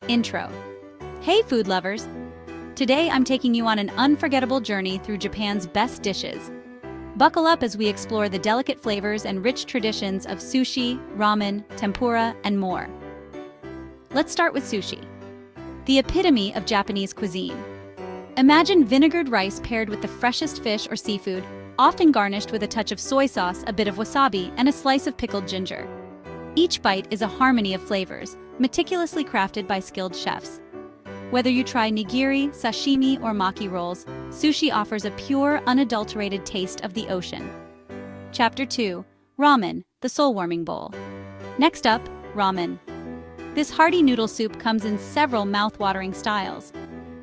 Intro. Hey food lovers! Today I'm taking you on an unforgettable journey through Japan's best dishes. Buckle up as we explore the delicate flavors and rich traditions of sushi, ramen, tempura, and more. Let's start with sushi, the epitome of Japanese cuisine. Imagine vinegared rice paired with the freshest fish or seafood, often garnished with a touch of soy sauce, a bit of wasabi, and a slice of pickled ginger. Each bite is a harmony of flavors, meticulously crafted by skilled chefs. Whether you try nigiri, sashimi, or maki rolls, sushi offers a pure, unadulterated taste of the ocean. Chapter 2. Ramen, the soul-warming bowl. Next up, ramen. This hearty noodle soup comes in several mouth-watering styles.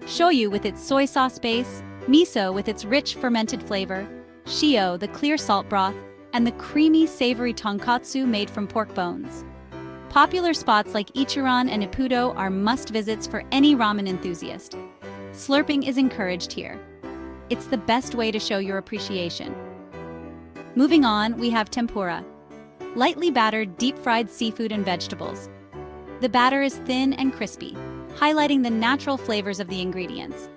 Shoyu with its soy sauce base, miso with its rich fermented flavor, shio, the clear salt broth, and the creamy, savory tonkatsu made from pork bones. Popular spots like Ichiran and Ippudo are must-visits for any ramen enthusiast. Slurping is encouraged here. It's the best way to show your appreciation. Moving on, we have tempura. Lightly battered, deep-fried seafood and vegetables. The batter is thin and crispy, highlighting the natural flavors of the ingredients.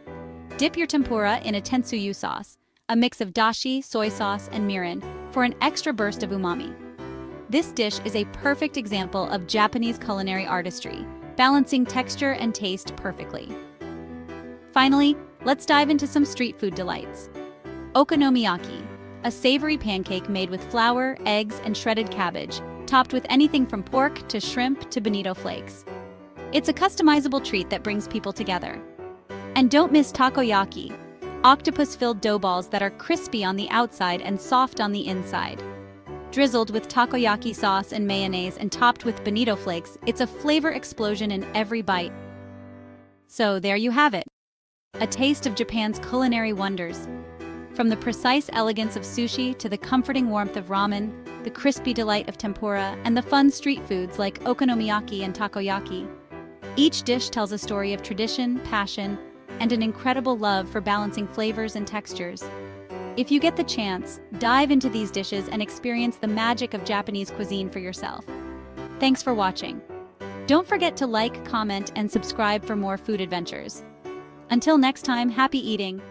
Dip your tempura in a tentsuyu sauce, a mix of dashi, soy sauce, and mirin, for an extra burst of umami. This dish is a perfect example of Japanese culinary artistry, balancing texture and taste perfectly. Finally, let's dive into some street food delights. Okonomiyaki, a savory pancake made with flour, eggs, and shredded cabbage, topped with anything from pork to shrimp to bonito flakes. It's a customizable treat that brings people together. And don't miss takoyaki, octopus-filled dough balls that are crispy on the outside and soft on the inside. Drizzled with takoyaki sauce and mayonnaise and topped with bonito flakes, it's a flavor explosion in every bite. So there you have it, a taste of Japan's culinary wonders. From the precise elegance of sushi to the comforting warmth of ramen, the crispy delight of tempura, and the fun street foods like okonomiyaki and takoyaki. Each dish tells a story of tradition, passion, and an incredible love for balancing flavors and textures. If you get the chance, dive into these dishes and experience the magic of Japanese cuisine for yourself. Thanks for watching. Don't forget to like, comment, and subscribe for more food adventures. Until next time, happy eating!